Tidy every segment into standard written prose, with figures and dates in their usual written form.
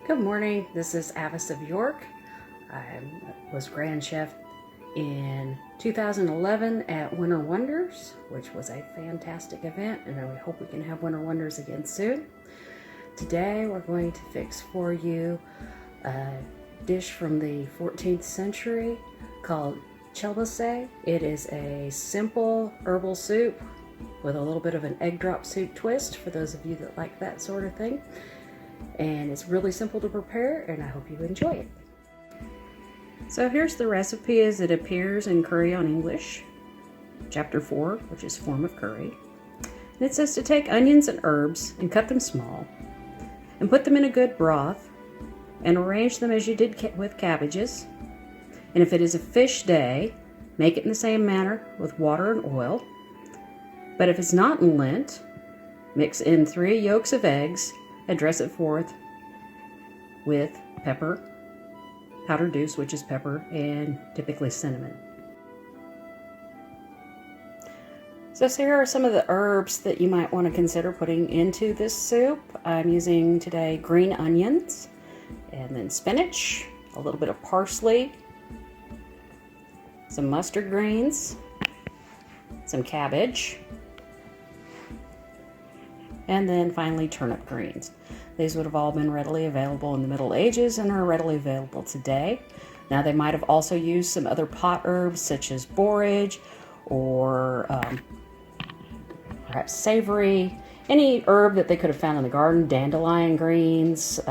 Good morning, this is Avice of York. I was Grand Chef in 2011 at Winter Wonders, which was a fantastic event, and I hope we can have Winter Wonders again soon. Today we're going to fix for you a dish from the 14th century called Chebolace. It is a simple herbal soup with a little bit of an egg drop soup twist for those of you that like that sort of thing. And it's really simple to prepare, and I hope you enjoy it. So here's the recipe as it appears in Curry on English, chapter 4, which is form of curry. And it says to take onions and herbs and cut them small and put them in a good broth and arrange them as you did with cabbages. And if it is a fish day, make it in the same manner with water and oil. But if it's not in Lent, mix in 3 yolks of eggs and dress it forth with pepper, powdered deuce, which is pepper, and typically cinnamon. So here are some of the herbs that you might want to consider putting into this soup. I'm using today green onions, and then spinach, a little bit of parsley, some mustard greens, some cabbage, and then finally turnip greens. These would have all been readily available in the Middle Ages and are readily available today. Now they might have also used some other pot herbs such as borage or perhaps savory, any herb that they could have found in the garden, dandelion greens,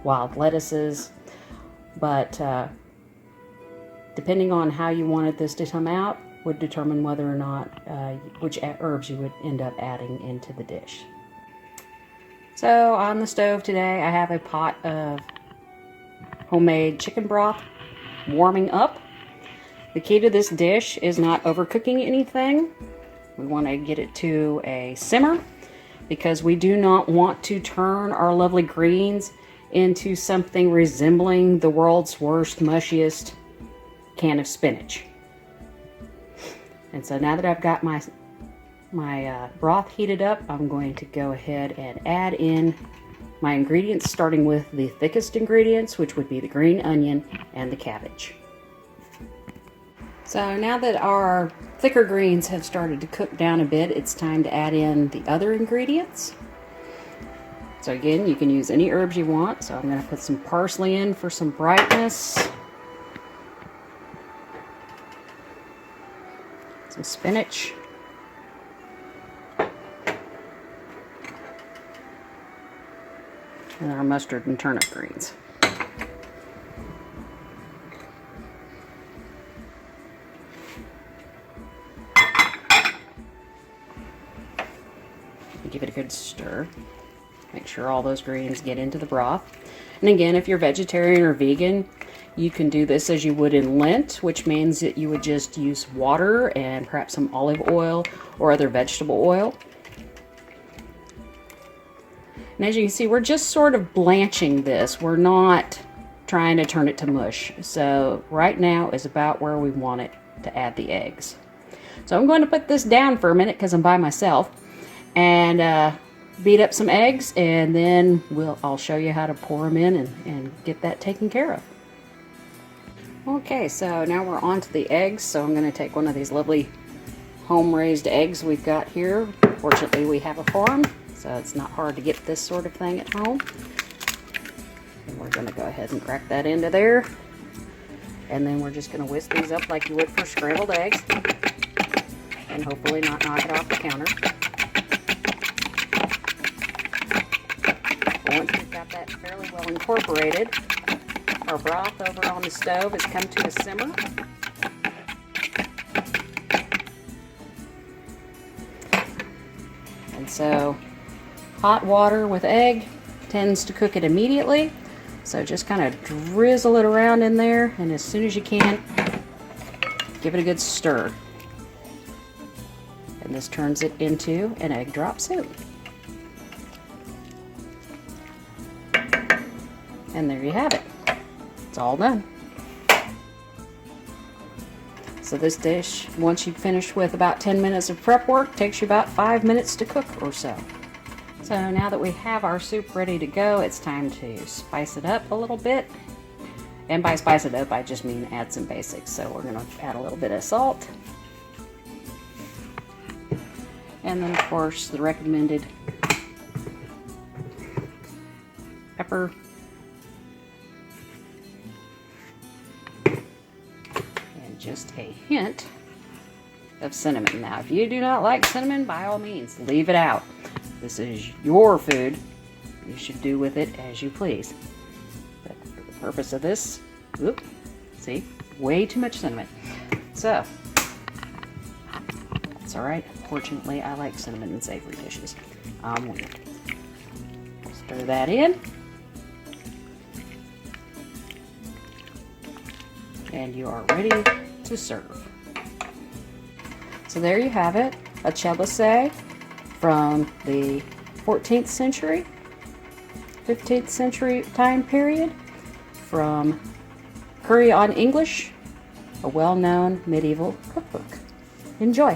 wild lettuces, but depending on how you wanted this to come out would determine whether or not which herbs you would end up adding into the dish. So on the stove today I have a pot of homemade chicken broth warming up. The key to this dish is not overcooking anything. We want to get it to a simmer because we do not want to turn our lovely greens into something resembling the world's worst, mushiest can of spinach. And so now that I've got my broth heated up, I'm going to go ahead and add in my ingredients, starting with the thickest ingredients, which would be the green onion and the cabbage. So now that our thicker greens have started to cook down a bit, it's time to add in the other ingredients. So again, you can use any herbs you want. So I'm going to put some parsley in for some brightness, some spinach, and our mustard and turnip greens. Give it a good stir. Make sure all those greens get into the broth. And again, if you're vegetarian or vegan, you can do this as you would in Lent, which means that you would just use water and perhaps some olive oil or other vegetable oil. And as you can see, we're just sort of blanching this. We're not trying to turn it to mush. So right now is about where we want it to add the eggs. So I'm going to put this down for a minute because I'm by myself and beat up some eggs, and then I'll show you how to pour them in and get that taken care of. Okay, so now we're on to the eggs. So I'm going to take one of these lovely home-raised eggs we've got here. Fortunately, we have a farm, so it's not hard to get this sort of thing at home. And we're going to go ahead and crack that into there. And then we're just going to whisk these up like you would for scrambled eggs. And hopefully not knock it off the counter. Once we've got that fairly well incorporated, our broth over on the stove has come to a simmer. And so hot water with egg tends to cook it immediately. So just kind of drizzle it around in there, and as soon as you can, give it a good stir. And this turns it into an egg drop soup. And there you have it. It's all done. So this dish, once you've finished with about 10 minutes of prep work, takes you about 5 minutes to cook or so. So So now that we have our soup ready to go, it's time to spice it up a little bit. And by spice it up, I just mean add some basics. So we're gonna add a little bit of salt. And then of course the recommended pepper. And just a hint of cinnamon. Now, if you do not like cinnamon, by all means, leave it out. This is your food. You should do with it as you please. But for the purpose of this, whoop, see, way too much cinnamon. So, that's all right. Fortunately, I like cinnamon in savory dishes. Stir that in. And you are ready to serve. So there you have it, a Chebolace from the 14th century, 15th century time period, from Curry on English, a well-known medieval cookbook. Enjoy!